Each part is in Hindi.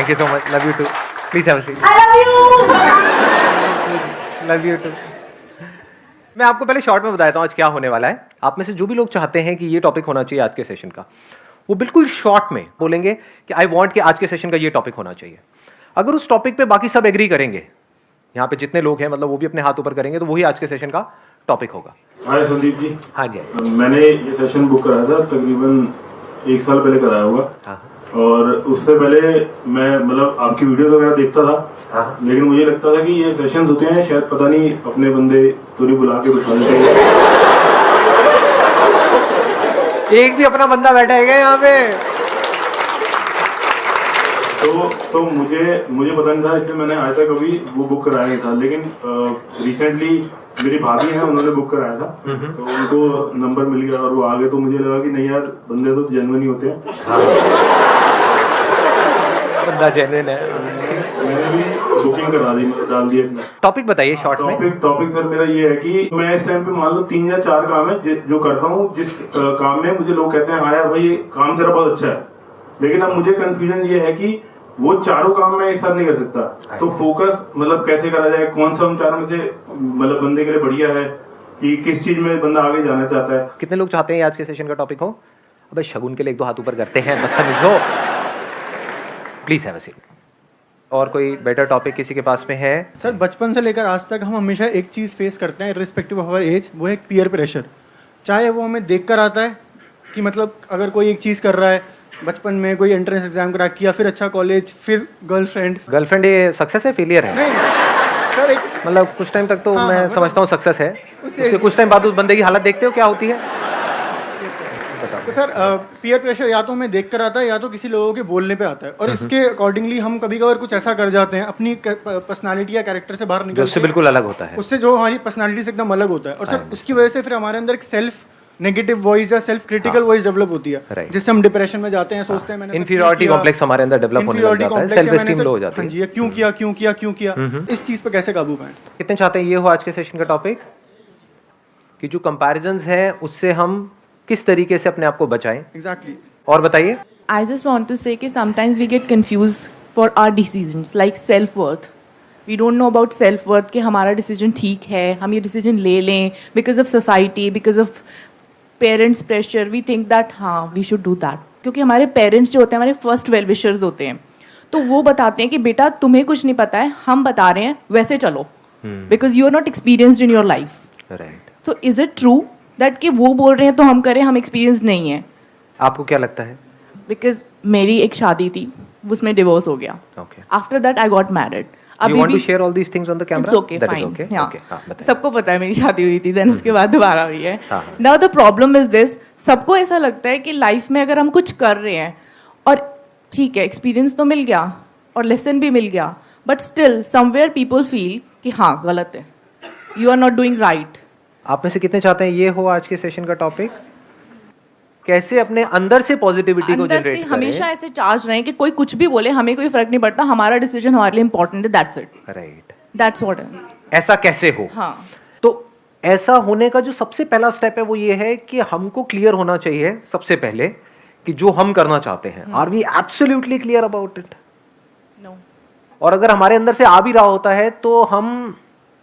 Thank you so much, love you too, please have a seat. I love you. Love you too. मैं आपको पहले शॉर्ट में बताता हूँ आज क्या होने वाला है। आप में से जो भी लोग चाहते हैं कि ये टॉपिक होना चाहिए आज के सेशन का, वो बिल्कुल शॉर्ट में बोलेंगे कि आई वांट कि आज के सेशन का ये टॉपिक होना चाहिए। अगर उस टॉपिक पे बाकी सब एग्री करेंगे, यहाँ पे जितने लोग हैं मतलब वो भी अपने हाथ ऊपर करेंगे, तो वही आज के सेशन का टॉपिक होगा। हाय संदीप जी। हाँ जी। मैंने ये सेशन बुक कराया था तकरीबन 1 साल पहले कराया होगा। हाँ। और उससे पहले मैं मतलब आपकी वीडियोस वगैरह देखता था। हाँ। लेकिन मुझे लगता था कि ये सेशंस होते हैं शायद पता नहीं अपने बंदे तो नहीं बुला के बिठा देते हैं। एक भी अपना बंदा बैठा है क्या यहाँ पे? तो मुझे पता नहीं था, इसलिए मैंने आज तक कभी वो बुक कराया नहीं था। लेकिन रिसेंटली मेरी भाभी हैं, उन्होंने बुक कराया था, तो उनको नंबर मिल गया और वो आ गए। तो मुझे लगा कि नहीं यार, बंदे तो जेन्युइन ही होते हैं। बंदा जेन्युइन है। मैंने भी बुकिंग करा दी, डाल दी इसमें। टॉपिक बताइए शॉर्ट में। टॉपिक सर मेरा ये है कि मैं इस टाइम पे मान लो 3 या 4 काम है जो करता हूँ, जिस काम में मुझे लोग कहते हैं हाँ यार भाई ये काम तेरा बहुत अच्छा है। लेकिन अब मुझे कंफ्यूजन ये है कि वो चारों काम मैं एक साथ नहीं कर सकता। तो फोकस मतलब कैसे करा जाए, कौन सा उन चारों में से मतलब बंदे के लिए बढ़िया है, कि किस चीज में बंदा आगे जाना चाहता है। कितने लोग चाहते हैं आज के सेशन का टॉपिक हो? अबे शगुन के लिए 1-2 हाथ ऊपर करते हैं, बदतमीज हो। Please have a seat. और कोई बेटर टॉपिक किसी के पास में है? सर बचपन से लेकर आज तक हम हमेशा एक चीज़ फेस करते हैं इर्रिस्पेक्टिव ऑफ आवर एज, वो है पीयर प्रेशर। चाहे वो हमें देख कर आता है कि मतलब अगर कोई एक चीज़ कर रहा है, बचपन में कोई एंट्रेंस एग्जाम क्रैक किया, फिर अच्छा कॉलेज, फिर गर्लफ्रेंड ये सक्सेस है फेलियर है? नहीं सर, एक मतलब कुछ टाइम तक तो हाँ, मैं हाँ, समझता हूँ सक्सेस है, उससे उसके कुछ टाइम बाद उस बंदे की हालत देखते हो क्या होती है? तो सर पीयर प्रेशर या तो हमें देख कर आता है या तो किसी लोगों के बोलने पे आता है, और इसके अकॉर्डिंगली हम कभी कभार कुछ ऐसा कर जाते हैं अपनी पर्सनालिटी या कैरेक्टर से बाहर निकल, उससे बिल्कुल अलग होता है, उससे जो हमारी पर्सनालिटी से एकदम अलग होता है। और सर उसकी वजह से फिर हमारे अंदर एक सेल्फ नेगेटिव वॉइस या सेल्फ क्रिटिकल वॉइस डेवलप होती है, जिससे हम डिप्रेशन में जाते हैं, सोचते हैं मैंने इंफीरियरिटी कॉम्प्लेक्स हमारे अंदर डेवलप होने लग जाता है, सेल्फ एस्टीम लो हो जाती है। हाँ जी, क्यों किया इस चीज पे कैसे काबू पाएं? कितने चाहते हैं ये हो आज के सेशन का टॉपिक, कि जो कंपैरिजंस है उससे हम किस तरीके से अपने आप को बचाएं? एग्जैक्टली। और बताइए। I just want to say कि sometimes we get confused for our decisions like self worth. We don't know about self worth कि हमारा decision ठीक है, हम ये decision ले लें because of society, because of parents pressure. We think that हाँ we should do that, क्योंकि हमारे parents जो होते हैं हमारे first well wishers होते हैं, तो वो बताते हैं कि बेटा तुम्हें कुछ नहीं पता है, हम बता रहे हैं वैसे चलो, because you are not experienced in your life. Right. So is it true that कि वो बोल रहे हैं तो हम करें, हम experienced नहीं है? आपको क्या लगता है? बिकॉज मेरी एक शादी थी, उसमें डिवोर्स हो गया। Okay. After that I got married. You want to share all these things on the camera? It's okay, That is fine. okay? Yeah. Okay, हाँ, बताइए। सबको पता है मेरी शादी हुई थी, देन उसके बाद दोबारा हुई है। हाँ। Now the problem is this, सबको ऐसा लगता है कि लाइफ में अगर हम कुछ कर रहे हैं और ठीक है एक्सपीरियंस तो मिल गया और लेसन भी मिल गया, but still somewhere people feel कि हाँ गलत है, you are not doing right. आप में से कितने चाहते हैं ये हो आज के सेशन का टॉपिक, कैसे अपने अंदर से पॉजिटिविटी को अंदर से जनरेट करें? हमेशा ऐसे चार्ज रहे कि कोई कुछ भी बोले हमें कोई फर्क नहीं पड़ता, हमारा डिसीजन हमारे लिए इंपॉर्टेंट है, that's it, right. That's what. ऐसा कैसे हो? हाँ, तो ऐसा होने का जो सबसे पहला स्टेप है वो ये है कि हमको क्लियर होना चाहिए सबसे पहले कि जो हम करना चाहते हैं, are we absolutely clear about it? No. और अगर हमारे अंदर से आ भी रहा होता है तो हम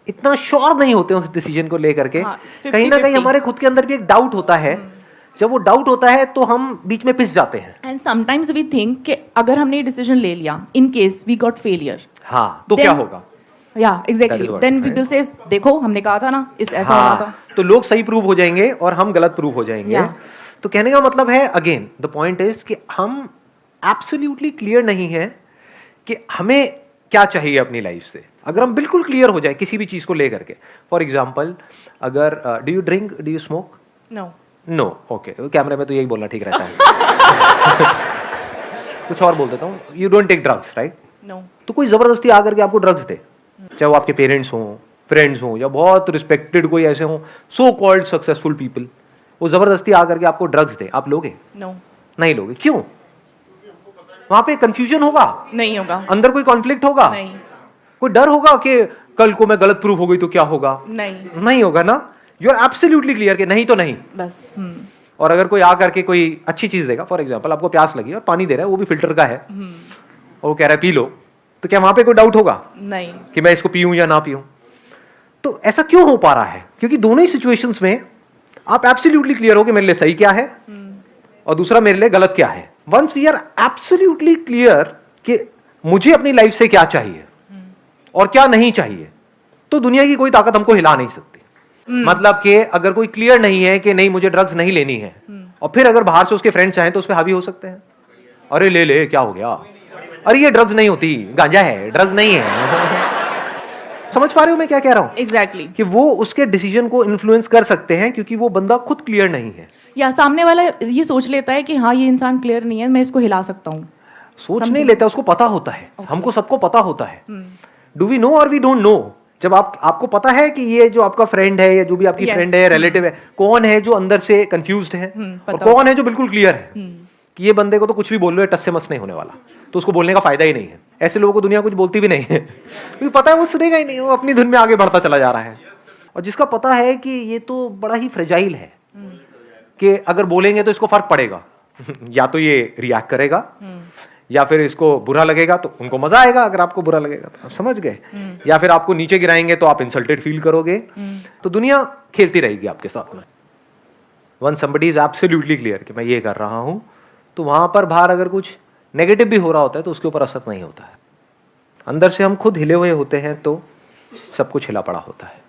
इतना श्योर नहीं होते उस डिसीजन को लेकर के, हाँ, कहीं ना कहीं 50-50 हमारे खुद के अंदर भी एक डाउट होता है। जब वो डाउट होता है तो हम बीच में पिस जाते हैं। एंड समटाइम्स वी थिंक कि अगर हमने ये डिसीजन ले लिया, in case we got failure, हाँ तो क्या होगा? या exactly, That is what, then we right? Will say देखो हमने कहा था ना इस ऐसा हाँ, होना था। तो लोग सही प्रूव हो जाएंगे और हम गलत प्रूव हो जाएंगे। Yeah. तो कहने का मतलब है, अगेन द पॉइंट इज कि हम एब्सोल्युटली क्लियर नहीं है कि हमें क्या चाहिए अपनी लाइफ से। अगर हम बिल्कुल क्लियर हो जाए किसी भी चीज को लेकर के, फॉर एग्जाम्पल अगर do you drink, do you smoke? No. No, okay, कैमरे में तो यही बोलना ठीक रहता है। कुछ और बोल देता हूँ, you don't take drugs, right? No. तो कोई जबरदस्ती आकर के आपको ड्रग्स दे, चाहे वो आपके पेरेंट्स हों, फ्रेंड्स हों, या बहुत रिस्पेक्टेड कोई ऐसे हों, सो कॉल्ड सक्सेसफुल पीपल, वो जबरदस्ती आकर के आपको ड्रग्स दे, आप लोगे? नो। नहीं लोगे। क्यों? वहां पे कंफ्यूजन होगा, नहीं होगा। अंदर कोई कॉन्फ्लिक्ट होगा, नहीं। कोई डर होगा कि कल को मैं गलत प्रूफ हो गई तो क्या होगा? नहीं। नहीं होगा ना। यू आर एब्सोल्युटली क्लियर कि नहीं तो नहीं, बस। और अगर कोई आकर के कोई अच्छी चीज देगा, फॉर एग्जाम्पल आपको प्यास लगी और पानी दे रहा है, वो भी फिल्टर का है, और वो कह रहा है पी लो, तो क्या वहां पे कोई डाउट होगा नहीं, कि मैं इसको पीऊं या ना पीऊं? तो ऐसा क्यों हो पा रहा है? क्योंकि दोनों ही सिचुएशंस में आप एब्सोल्युटली क्लियर हो कि मेरे लिए सही क्या है और दूसरा मेरे लिए गलत क्या है। Once we are absolutely clear कि मुझे अपनी लाइफ से क्या चाहिए और क्या नहीं चाहिए, तो दुनिया की कोई ताकत हमको हिला नहीं सकती। मतलब कि अगर कोई क्लियर नहीं है कि नहीं मुझे ड्रग्स नहीं लेनी है, और फिर अगर बाहर से उसके फ्रेंड्स चाहें तो उस पर हावी हो सकते हैं, अरे ले ले क्या हो गया, अरे ये ड्रग्स नहीं होती, गांजा है, ड्रग्स नहीं है। समझ पा रहे हो मैं क्या कह रहा हूं? एग्जैक्टली। कि वो उसके डिसीजन को इन्फ्लुएंस कर सकते हैं क्योंकि वो बंदा खुद क्लियर नहीं है। या सामने वाला ये सोच लेता है कि हाँ ये इंसान क्लियर नहीं है, मैं इसको हिला सकता हूँ। सोच नहीं लेता, उसको पता होता है। हमको सबको पता होता है। डू वी नो और वी डोंट नो? जब आपको पता है कि ये जो आपका फ्रेंड है या जो भी आपकी फ्रेंड है, रिलेटिव है, कौन है जो अंदर से कंफ्यूज्ड है और कौन है जो बिल्कुल क्लियर है कि ये बंदे को तो कुछ भी बोल लो टस से मस नहीं होने वाला, तो उसको बोलने का फायदा ही नहीं है। ऐसे लोगों को दुनिया कुछ बोलती भी नहीं है क्योंकि पता है वो सुनेगा ही नहीं, वो अपनी धुन में आगे बढ़ता चला जा रहा है। और जिसका पता है कि ये तो बड़ा ही फ्रेजाइल है कि अगर बोलेंगे तो इसको फर्क पड़ेगा या तो ये रिएक्ट करेगा या फिर इसको बुरा लगेगा तो उनको मजा आएगा, अगर आपको बुरा लगेगा तो आप समझ गए, या फिर आपको नीचे गिराएंगे तो आप इंसल्टेड फील करोगे। तो दुनिया खेलती रहेगी आपके साथ में। One somebody is absolutely clear कि मैं ये कर रहा हूं, तो वहां पर बाहर अगर कुछ नेगेटिव भी हो रहा होता है तो उसके ऊपर असर नहीं होता है। अंदर से हम खुद हिले हुए होते हैं तो सब कुछ हिला पड़ा होता है।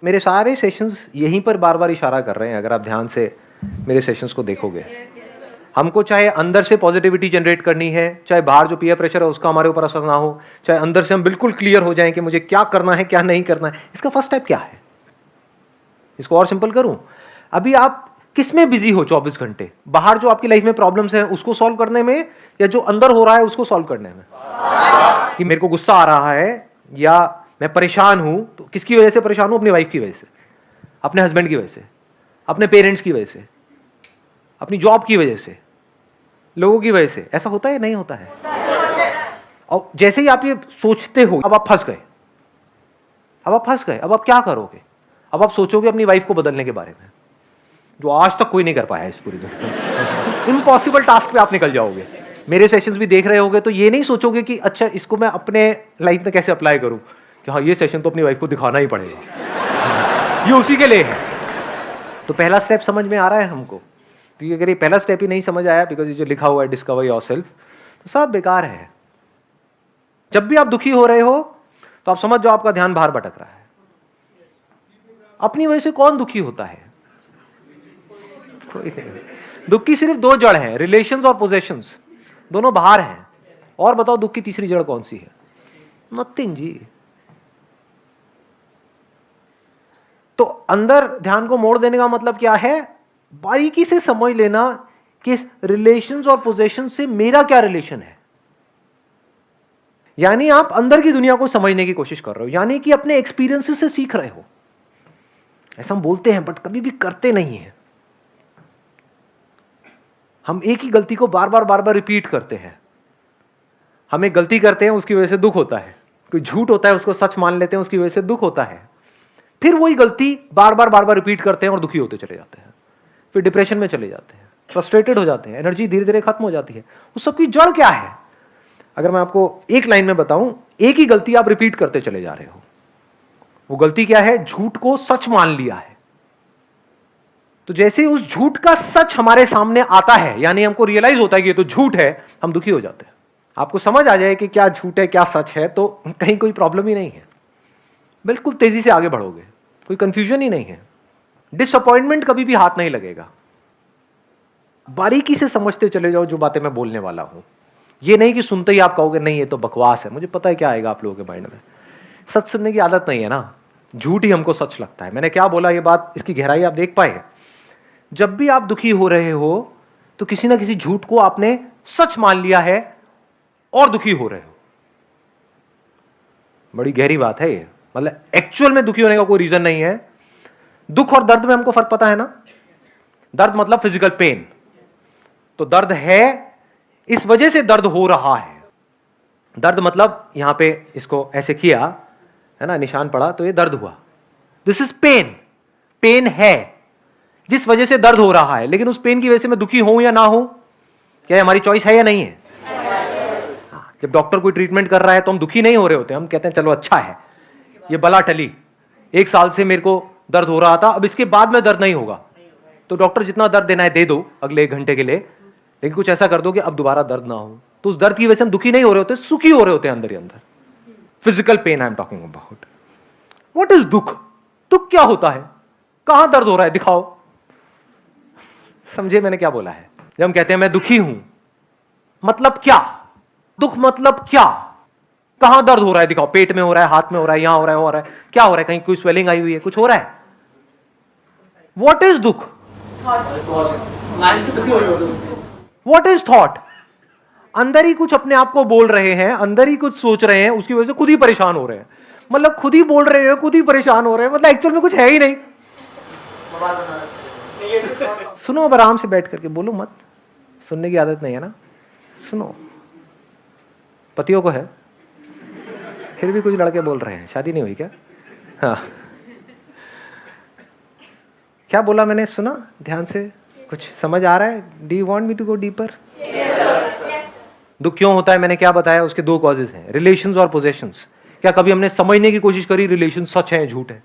मेरे सारे सेशंस यहीं पर बार बार इशारा कर रहे हैं। अगर आप ध्यान से मेरे सेशंस को देखोगे, हमको चाहे अंदर से पॉजिटिविटी जनरेट करनी है, चाहे बाहर जो पीयर प्रेशर है उसका हमारे ऊपर असर ना हो, चाहे अंदर से हम बिल्कुल क्लियर हो जाएं कि मुझे क्या करना है क्या नहीं करना है। इसका फर्स्ट स्टेप क्या है? इसको और सिंपल करूं, अभी आप किस में बिजी हो 24 घंटे? बाहर जो आपकी लाइफ में प्रॉब्लम्स हैं उसको सॉल्व करने में, या जो अंदर हो रहा है उसको सॉल्व करने में? कि मेरे को गुस्सा आ रहा है या मैं परेशान हूं, तो किसकी वजह से परेशान हूं? अपनी वाइफ की वजह से, अपने हस्बैंड की वजह से, अपने पेरेंट्स की वजह से, अपनी जॉब की वजह से, लोगों की वजह से। ऐसा होता है नहीं होता है? और जैसे ही आप ये सोचते हो, अब आप फंस गए। अब आप क्या करोगे? अब आप सोचोगे अपनी वाइफ को बदलने के बारे में, जो आज तक कोई नहीं कर पाया है इस पूरी दुनिया। इम्पॉसिबल टास्क पे आप निकल जाओगे। मेरे सेशंस भी देख रहे होगे तो ये नहीं सोचोगे कि अच्छा इसको मैं अपने लाइफ में कैसे अप्लाई करूं, कि हाँ ये सेशन तो अपनी वाइफ को दिखाना ही पड़ेगा, ये उसी के लिए है। तो पहला स्टेप समझ में आ रहा है हमको? क्योंकि अगर ये पहला स्टेप ही नहीं समझ आया, बिकॉज ये जो लिखा हुआ है डिस्कवर योरसेल्फ, तो सब बेकार है। जब भी आप दुखी हो रहे हो तो आप समझ जाओ आपका ध्यान बाहर भटक रहा है। अपनी वजह से कौन दुखी होता है? कोई नहीं। दुख की सिर्फ दो जड़ है, रिलेशंस और पोजेशंस, दोनों बाहर हैं। और बताओ दुख की तीसरी जड़ कौन सी है? नथिंग जी। तो अंदर ध्यान को मोड़ देने का मतलब क्या है? बारीकी से समझ लेना कि रिलेशंस और पोजेशन से मेरा क्या रिलेशन है। यानी आप अंदर की दुनिया को समझने की कोशिश कर रहे हो, यानी कि अपने एक्सपीरियंसेस से सीख रहे हो। ऐसा हम बोलते हैं बट कभी भी करते नहीं है। हम एक ही गलती को बार बार रिपीट करते हैं। हम एक गलती करते हैं, उसकी वजह से दुख होता है। कोई झूठ होता है, उसको सच मान लेते हैं, उसकी वजह से दुख होता है। फिर वही गलती बार बार रिपीट करते हैं और दुखी होते चले जाते हैं। फिर डिप्रेशन में चले जाते हैं, फ्रस्ट्रेटेड हो जाते हैं, एनर्जी धीरे धीरे खत्म हो जाती है। उस सबकी जड़ क्या है? अगर मैं आपको एक लाइन में बताऊं, एक ही गलती आप रिपीट करते चले जा रहे हो। वो गलती क्या है? झूठ को सच मान लिया है। तो जैसे उस झूठ का सच हमारे सामने आता है, यानी हमको रियलाइज होता है कि ये तो झूठ है, हम दुखी हो जाते हैं। आपको समझ आ जाए कि क्या झूठ है क्या सच है, तो कहीं कोई प्रॉब्लम ही नहीं है, बिल्कुल तेजी से आगे बढ़ोगे, कोई कंफ्यूजन ही नहीं है। डिसअपॉइंटमेंट कभी भी हाथ नहीं लगेगा। बारीकी से समझते चले जाओ जो बातें मैं बोलने वाला हूं। ये नहीं कि सुनते ही आप कहोगे नहीं ये तो बकवास है। मुझे पता है क्या आएगा आप लोगों के माइंड में। सच सुनने की आदत नहीं है ना, झूठ ही हमको सच लगता है। मैंने क्या बोला ये बात, इसकी गहराई आप देख पाए। जब भी आप दुखी हो रहे हो तो किसी ना किसी झूठ को आपने सच मान लिया है और दुखी हो रहे हो। बड़ी गहरी बात है ये। मतलब एक्चुअल में दुखी होने का कोई रीजन नहीं है। दुख और दर्द में हमको फर्क पता है ना? दर्द मतलब फिजिकल पेन, तो दर्द है इस वजह से दर्द हो रहा है। दर्द मतलब यहां पे इसको ऐसे किया है ना, निशान पड़ा तो ये दर्द हुआ। This is pen. पेन है जिस वजह से दर्द हो रहा है, लेकिन उस पेन की वजह से मैं दुखी हूं या ना हूं, क्या हमारी चॉइस है या नहीं है? जब डॉक्टर कोई ट्रीटमेंट कर रहा है तो हम दुखी नहीं हो रहे होते, हम कहते हैं चलो अच्छा है, ये बला टली, 1 साल से मेरे को दर्द हो रहा था, अब इसके बाद में दर्द नहीं होगा, तो डॉक्टर जितना दर्द देना है दे दो अगले 1 घंटे के लिए, लेकिन कुछ ऐसा कर दो कि अब दोबारा दर्द ना हो। तो उस दर्द की वजह से हम दुखी नहीं हो रहे होते, सुखी हो रहे होते हैं अंदर ही अंदर। Physical pain I am talking about. What is दुख? दुख क्या होता है? कहां दर्द हो रहा है, दिखाओ। समझे मैंने क्या बोला है? जब हम कहते हैं मैं दुखी हूं, मतलब क्या? दुख मतलब क्या? कहां दर्द हो रहा है, दिखाओ। पेट में हो रहा है, हाथ में हो रहा है, यहां हो रहा है, क्या हो रहा है? कहीं कोई स्वेलिंग आई हुई है, कुछ हो रहा है? व्हाट इज दुख? What is thought? अंदर ही कुछ अपने आप को बोल रहे हैं, अंदर ही कुछ सोच रहे हैं, उसकी वजह से खुद ही परेशान हो रहे हैं। मतलब खुद ही बोल रहे हैं, खुद ही परेशान हो रहे हैं, मतलब एक्चुअल में कुछ है ही नहीं। सुनो, अब आराम से बैठ करके बोलो मत, सुनने की आदत नहीं है ना, सुनो। पतियों को है, फिर भी कुछ लड़के बोल रहे हैं, शादी नहीं हुई क्या? हाँ, क्या बोला मैंने, सुना ध्यान से? कुछ समझ आ रहा है? Do you want me to go deeper? दुख क्यों होता है मैंने क्या बताया? उसके 2 कॉजेज हैं, रिलेशंस और पोजेशंस। क्या कभी हमने समझने की कोशिश करी रिलेशन सच है या झूठ है?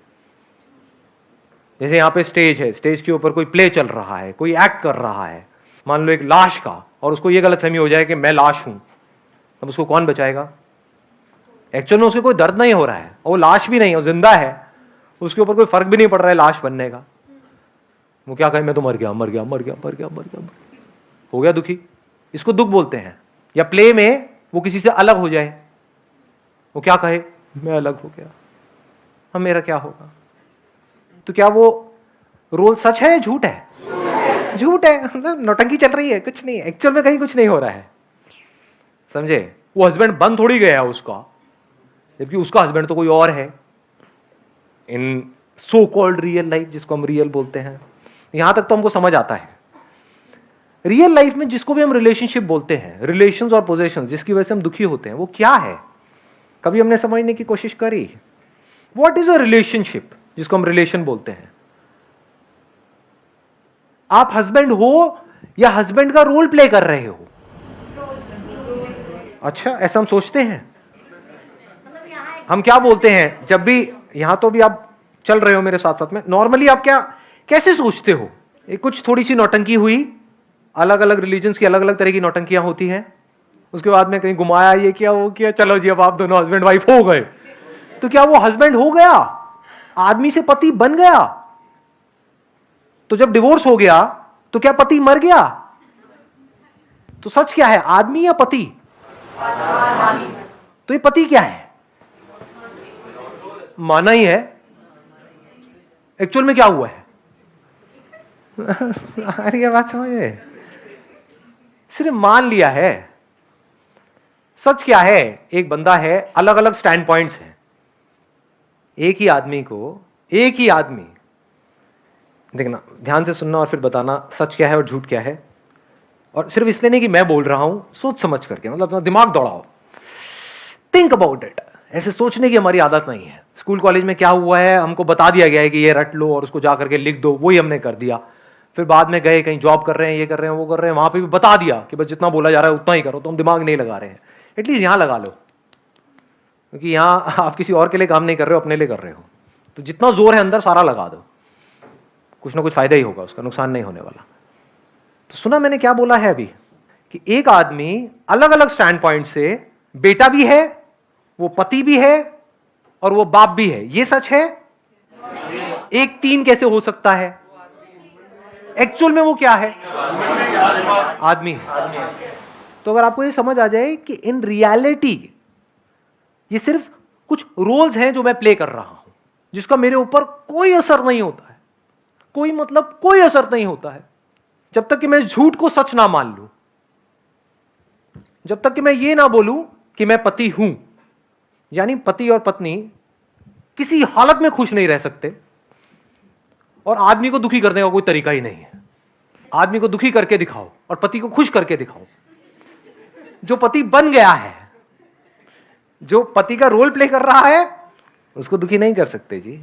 जैसे यहां पे स्टेज है, स्टेज के ऊपर कोई प्ले चल रहा है, कोई एक्ट कर रहा है, मान लो एक लाश का, और उसको ये गलतफहमी हो जाए कि मैं लाश हूं, तब उसको कौन बचाएगा? एक्चुअल में उसको कोई दर्द नहीं हो रहा है, और वो लाश भी नहीं है, वो जिंदा है, उसके ऊपर कोई फर्क भी नहीं पड़ रहा है लाश बनने का। वो क्या कहे, मैं तो मर गया, मर गया, मर गया, मर गया, मर गया, हो गया दुखी। इसको दुख बोलते हैं। या प्ले में वो किसी से अलग हो जाए, वो क्या कहे, मैं अलग हो गया, अब मेरा क्या होगा? तो क्या वो रोल सच है या झूठ है? झूठ है, मतलब नौटंकी चल रही है, कुछ नहीं, एक्चुअल में कहीं कुछ नहीं हो रहा है। समझे? वो हस्बैंड बन थोड़ी गया उसका, जबकि उसका हस्बैंड तो कोई और है इन सो कॉल्ड रियल लाइफ, जिसको हम रियल बोलते हैं। यहां तक तो हमको समझ आता है। रियल लाइफ में जिसको भी हम रिलेशनशिप बोलते हैं, रिलेशंस और पोजेशंस, जिसकी वजह से हम दुखी होते हैं, वो क्या है? कभी हमने समझने की कोशिश करी? व्हाट इज अ रिलेशनशिप, जिसको हम रिलेशन बोलते हैं? आप हस्बैंड हो या हस्बैंड का रोल प्ले कर रहे हो? अच्छा, ऐसा हम सोचते हैं। हम क्या बोलते हैं जब भी, यहां तो भी आप चल रहे हो मेरे साथ साथ में, नॉर्मली आप क्या कैसे सोचते हो? एक कुछ थोड़ी सी नौटंकी हुई, अलग अलग रिलीजन्स की अलग अलग तरह की नौटंकियां होती हैं, उसके बाद में कहीं घुमाया, ये किया, वो किया, चलो जी अब आप दोनों हस्बैंड वाइफ हो गए। तो क्या वो हस्बैंड हो गया? आदमी से पति बन गया? तो जब डिवोर्स हो गया तो क्या पति मर गया? तो सच क्या है, आदमी या पति? तो ये पति क्या है? माना ही है, एक्चुअल में क्या हुआ है? अरे ये बात समझे, सिर्फ मान लिया है। सच क्या है? एक बंदा है, अलग अलग स्टैंड पॉइंट्स हैं। एक ही आदमी को, एक ही आदमी, देखना ध्यान से सुनना और फिर बताना सच क्या है और झूठ क्या है। और सिर्फ इसलिए नहीं कि मैं बोल रहा हूं, सोच समझ करके, मतलब अपना दिमाग दौड़ाओ, थिंक अबाउट इट। ऐसे सोचने की हमारी आदत नहीं है। स्कूल कॉलेज में क्या हुआ है, हमको बता दिया गया है कि ये रट लो और उसको जा करके लिख दो, वही हमने कर दिया। फिर बाद में गए कहीं जॉब कर रहे हैं, ये कर रहे हैं, वो कर रहे हैं, वहां पे भी बता दिया कि बस जितना बोला जा रहा है उतना ही करो, तो हम दिमाग नहीं लगा रहे हैं। एटलीस्ट यहां लगा लो, क्योंकि यहां आप किसी और के लिए काम नहीं कर रहे हो, अपने लिए कर रहे हो। तो जितना जोर है अंदर सारा लगा दो, कुछ ना कुछ फायदा ही होगा, उसका नुकसान नहीं होने वाला। तो सुना मैंने क्या बोला है अभी, कि एक आदमी अलग अलग स्टैंड पॉइंट से, बेटा भी है, वो पति भी है, और वो बाप भी है। ये सच है? एक तीन कैसे हो सकता है? एक्चुअल में वो क्या है? आदमी है। तो अगर आपको ये समझ आ जाए कि इन रियलिटी ये सिर्फ कुछ रोल्स हैं जो मैं प्ले कर रहा हूं, जिसका मेरे ऊपर कोई असर नहीं होता है, कोई मतलब कोई असर नहीं होता है, जब तक कि मैं झूठ को सच ना मान लूं, जब तक कि मैं ये ना बोलूं कि मैं पति हूं। यानी पति और पत्नी किसी हालत में खुश नहीं रह सकते, और आदमी को दुखी करने का कोई तरीका ही नहीं है। आदमी को दुखी करके दिखाओ और पति को खुश करके दिखाओ। जो पति बन गया है, जो पति का रोल प्ले कर रहा है, उसको दुखी नहीं कर सकते जी।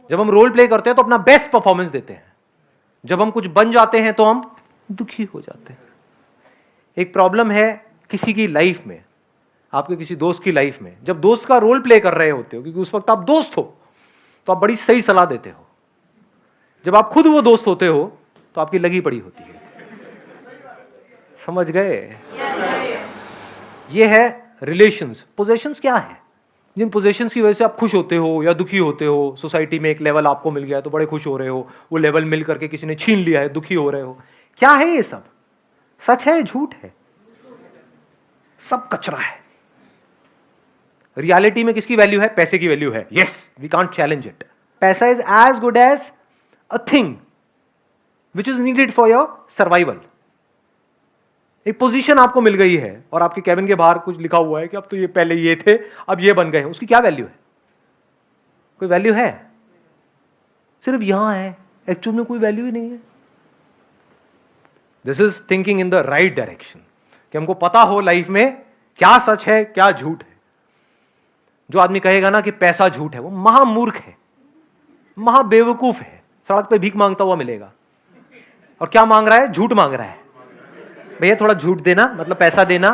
जब हम रोल प्ले करते हैं तो अपना बेस्ट परफॉर्मेंस देते हैं, जब हम कुछ बन जाते हैं तो हम दुखी हो जाते हैं। एक प्रॉब्लम है किसी की लाइफ में, आपके किसी दोस्त की लाइफ में, जब दोस्त का रोल प्ले कर रहे होते हो, क्योंकि उस वक्त आप दोस्त हो, तो आप बड़ी सही सलाह देते हो। जब आप खुद वो दोस्त होते हो तो आपकी लगी पड़ी होती है। समझ गए? ये है रिलेशंस। पोजेशंस क्या है? जिन पोजेशंस की वजह से आप खुश होते हो या दुखी होते हो। सोसाइटी में एक लेवल आपको मिल गया तो बड़े खुश हो रहे हो, वो लेवल मिल करके किसी ने छीन लिया है, दुखी हो रहे हो। क्या है ये सब? सच है, झूठ है? सब कचरा है। रियलिटी में किसकी वैल्यू है? पैसे की वैल्यू है। Yes, we can't challenge it. पैसा is as good as a thing which is needed for your survival. एक पोजीशन आपको मिल गई है और आपके कैबिन के बाहर कुछ लिखा हुआ है कि अब तो ये पहले ये थे, अब ये बन गए हैं। उसकी क्या वैल्यू है? कोई वैल्यू है? सिर्फ यहां है, एक्चुअल में कोई वैल्यू ही नहीं है। This is thinking in the right direction, कि हमको पता हो लाइफ में क्या सच है, क्या झूठ है। जो आदमी कहेगा ना कि पैसा झूठ है, वो महामूर्ख है, महाबेवकूफ है। सड़क पे भीख मांगता हुआ मिलेगा और क्या मांग रहा है? झूठ मांग रहा है। भैया थोड़ा झूठ देना, मतलब पैसा देना।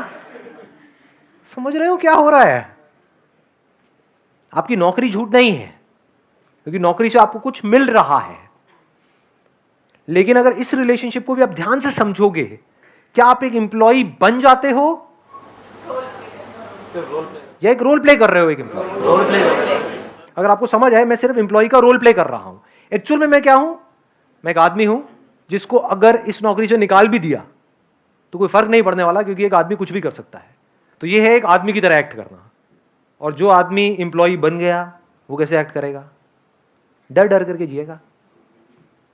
समझ रहे हो क्या हो रहा है? आपकी नौकरी झूठ नहीं है, क्योंकि नौकरी से आपको कुछ मिल रहा है। लेकिन अगर इस रिलेशनशिप को भी आप ध्यान से समझोगे, क्या आप एक एम्प्लॉय बन जाते हो या एक रोल प्ले कर रहे हो? एक एम्प्लॉय। अगर आपको समझ आए, मैं सिर्फ एम्प्लॉय का रोल प्ले कर रहा हूं। एक्चुअल में मैं क्या हूं? मैं एक आदमी हूं जिसको अगर इस नौकरी से निकाल भी दिया तो कोई फर्क नहीं पड़ने वाला, क्योंकि एक आदमी कुछ भी कर सकता है। तो ये है एक आदमी की तरह एक्ट करना। और जो आदमी एम्प्लॉय बन गया वो कैसे एक्ट करेगा? डर डर करके जिएगा।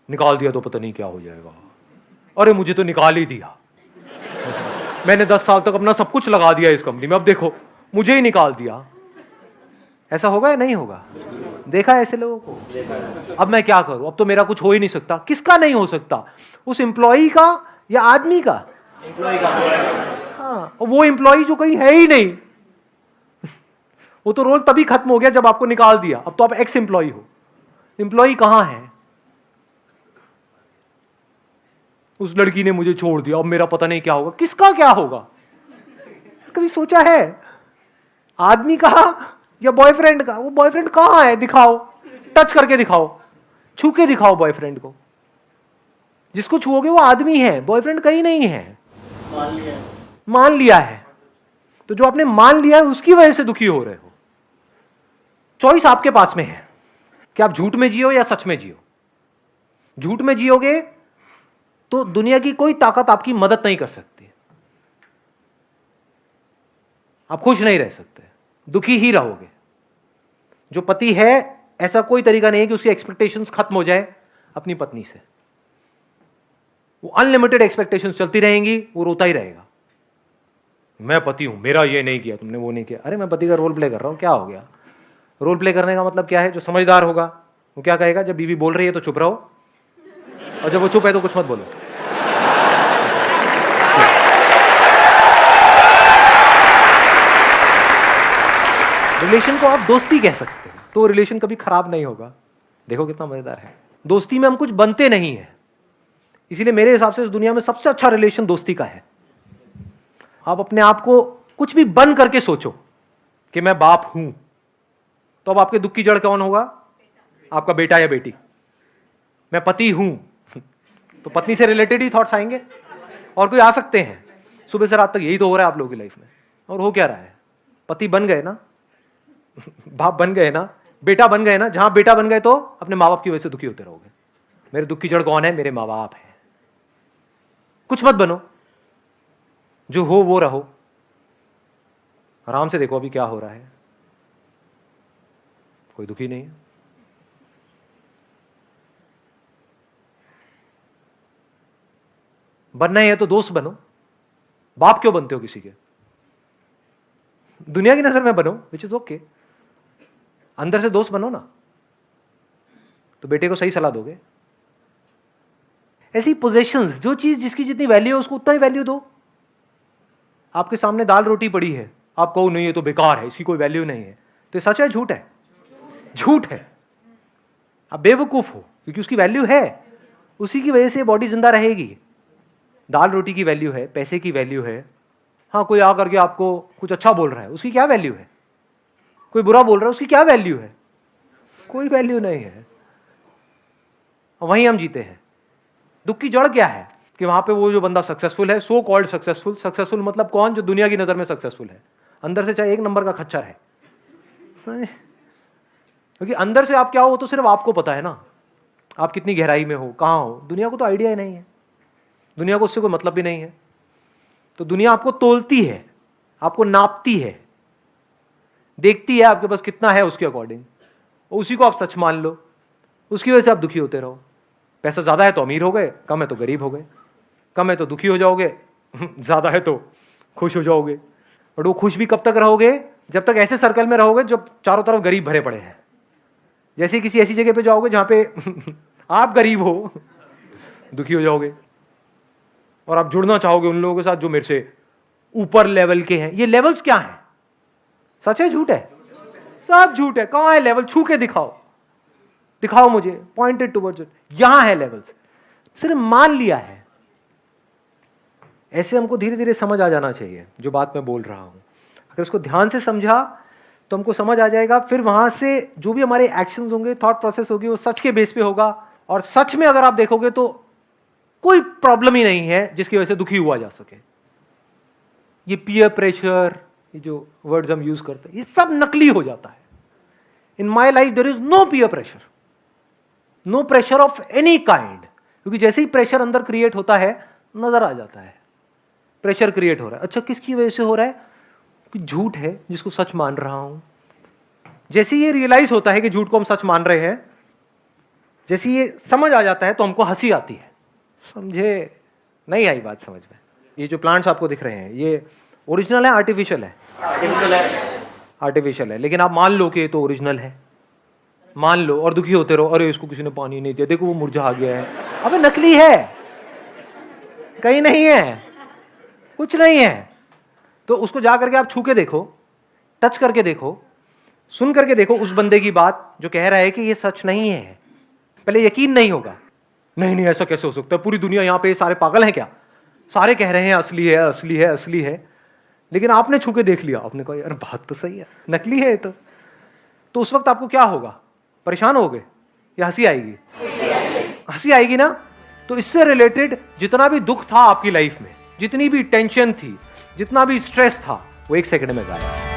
निकाल दिया तो पता नहीं क्या हो जाएगा। अरे मुझे तो निकाल ही दिया, मैंने 10 साल तक अपना सब कुछ लगा दिया इस कंपनी में, अब देखो मुझे ही निकाल दिया। ऐसा होगा या नहीं होगा? देखा ऐसे लोगों को। अब मैं क्या करूं? अब तो मेरा कुछ हो ही नहीं सकता। किसका नहीं हो सकता? उस एम्प्लॉय का या आदमी का? हाँ, और वो एम्प्लॉय जो कहीं है ही नहीं। वो तो रोल तभी खत्म हो गया जब आपको निकाल दिया। अब तो आप एक्स एम्प्लॉय हो। एम्प्लॉय कहां है? उस लड़की ने मुझे छोड़ दिया, अब मेरा पता नहीं क्या होगा। किसका क्या होगा? कभी सोचा है? आदमी का या बॉयफ्रेंड का? वो बॉयफ्रेंड कहां है? दिखाओ, टच करके दिखाओ, छू के दिखाओ बॉयफ्रेंड को। जिसको छुओगे वो आदमी है, बॉयफ्रेंड कहीं नहीं है। मान लिया है। तो जो आपने मान लिया है उसकी वजह से दुखी हो रहे हो। चॉइस आपके पास में है कि आप झूठ में जियो या सच में जियो। झूठ में जियोगे तो दुनिया की कोई ताकत आपकी मदद नहीं कर सकती। आप खुश नहीं रह सकते, दुखी ही रहोगे। जो पति है, ऐसा कोई तरीका नहीं है कि उसकी एक्सपेक्टेशंस खत्म हो जाए अपनी पत्नी से। वो अनलिमिटेड एक्सपेक्टेशंस चलती रहेंगी, वो रोता ही रहेगा। मैं पति हूं, मेरा ये नहीं किया, तुमने वो नहीं किया। अरे मैं पति का रोल प्ले कर रहा हूं, क्या हो गया? रोल प्ले करने का मतलब क्या है? जो समझदार होगा वो क्या कहेगा? जब बीवी बोल रही है तो चुप रहो, और जब वो चुप है तो कुछ मत बोलो। रिलेशन को आप दोस्ती कह सकते हैं, तो रिलेशन कभी खराब नहीं होगा। देखो कितना मजेदार है। दोस्ती में हम कुछ बनते नहीं है, इसीलिए मेरे हिसाब से इस दुनिया में सबसे अच्छा रिलेशन दोस्ती का है। आप अपने आप को कुछ भी बन करके सोचो कि मैं बाप हूं, तो अब आपके दुख की जड़ कौन होगा? आपका बेटा या बेटी। मैं पति हूं, तो पत्नी से रिलेटेड ही थॉट्स आएंगे, और कोई आ सकते हैं। सुबह से रात तक यही तो हो रहा है आप लोगों की लाइफ में। और हो क्या रहा है? पति बन गए ना, बाप बन गए ना, बेटा बन गए ना। जहां बेटा बन गए तो अपने माँ बाप की वजह से दुखी होते रहोगे। मेरे दुख की जड़ कौन है? मेरे माँ बाप है। कुछ मत बनो, जो हो वो रहो। आराम से देखो अभी क्या हो रहा है। कोई दुखी नहीं है। बनना ही है तो दोस्त बनो। बाप क्यों बनते हो किसी के? दुनिया की नजर में बनो, विच इज ओके। अंदर से दोस्त बनो ना, तो बेटे को सही सलाह दोगे। ऐसी पोजेशंस, जो चीज जिसकी जितनी वैल्यू है उसको उतना ही वैल्यू दो। आपके सामने दाल रोटी पड़ी है, आप कहो नहीं ये तो बेकार है, इसकी कोई वैल्यू नहीं है, तो ये सच है झूठ है? झूठ है। आप बेवकूफ हो, क्योंकि उसकी वैल्यू है। उसी की वजह से बॉडी जिंदा रहेगी। दाल रोटी की वैल्यू है, पैसे की वैल्यू है, हाँ, कोई आकर के आपको कुछ अच्छा बोल रहा है, उसकी क्या वैल्यू है? कोई बुरा बोल रहा है, उसकी क्या वैल्यू है? कोई वैल्यू नहीं है। वहीं हम जीते हैं। दुख की जड़ क्या है? कि वहां पे वो जो बंदा सक्सेसफुल है, सो कॉल्ड सक्सेसफुल, सक्सेसफुल मतलब कौन? जो दुनिया की नजर में सक्सेसफुल है, अंदर से चाहे 1 नंबर का खच्चर है। क्योंकि अंदर से आप क्या हो वो तो सिर्फ आपको पता है ना, आप कितनी गहराई में हो, कहां हो। दुनिया को तो आइडिया ही नहीं है, दुनिया को उससे कोई मतलब भी नहीं है। तो दुनिया आपको तोलती है, आपको नापती है, देखती है आपके पास कितना है उसके अकॉर्डिंग, उसी को आप सच मान लो, उसकी वजह से आप दुखी होते रहो। पैसा ज्यादा है तो अमीर हो गए, कम है तो गरीब हो गए, कम है तो दुखी हो जाओगे, ज्यादा है तो खुश हो जाओगे। और वो खुश भी कब तक रहोगे? जब तक ऐसे सर्कल में रहोगे जब चारों तरफ गरीब भरे पड़े हैं। जैसे किसी ऐसी जगह पे जाओगे जहां पे आप गरीब हो, दुखी हो जाओगे और आप जुड़ना चाहोगे उन लोगों के साथ जो मेरे से ऊपर लेवल के हैं। ये लेवल्स क्या हैं? सच है झूठ है? सब झूठ है। कहां है लेवल? छू के दिखाओ, दिखाओ मुझे, पॉइंटेड टुवर्ड्स इट। यहां है लेवल्स, सिर्फ मान लिया है। ऐसे हमको धीरे धीरे समझ आ जाना चाहिए जो बात मैं बोल रहा हूं। अगर इसको ध्यान से समझा तो हमको समझ आ जाएगा। फिर वहां से जो भी हमारे एक्शंस होंगे, थॉट प्रोसेस होगी, वो सच के बेस पे होगा। और सच में अगर आप देखोगे तो कोई प्रॉब्लम ही नहीं है जिसकी वजह से दुखी हुआ जा सके। ये पीयर प्रेशर, ये जो वर्ड्स हम यूज करते हैं, ये सब नकली हो जाता है। In my life there is no peer pressure, no pressure of any kind. क्योंकि जैसे ही प्रेशर अंदर क्रिएट होता है नजर आ जाता है प्रेशर क्रिएट हो रहा है। अच्छा, किसकी वजह से हो रहा है? कि झूठ है जिसको सच मान रहा हूं। जैसे ये रियलाइज होता है कि झूठ को हम सच मान रहे हैं, जैसे ये समझ आ जाता है तो हमको हंसी आती है। समझे? नहीं आई बात समझ में? ये जो प्लांट्स आपको दिख रहे हैं ये ओरिजिनल है आर्टिफिशियल है? आर्टिफिशियल है। लेकिन आप मान लो कि ये तो ओरिजिनल है, मान लो, और दुखी होते रहो, अरे इसको किसी ने पानी नहीं दिया, देखो वो मुरझा गया है। अबे नकली है, कहीं नहीं है, कुछ नहीं है। तो उसको जा करके आप छू के देखो, टच करके देखो, सुन करके देखो उस बंदे की बात जो कह रहा है कि ये सच नहीं है। पहले यकीन नहीं होगा, नहीं नहीं ऐसा कैसे हो सकता है, पूरी दुनिया यहां पे सारे पागल हैं क्या, सारे कह रहे हैं असली है असली है असली है। लेकिन आपने छू के देख लिया, आपने कहा यार बात तो सही है, नकली है तो उस वक्त आपको क्या होगा? परेशान होगे या हंसी आएगी? हंसी आएगी ना। तो इससे रिलेटेड जितना भी दुख था आपकी लाइफ में, जितनी भी टेंशन थी, जितना भी स्ट्रेस था, वो 1 सेकंड में गायब।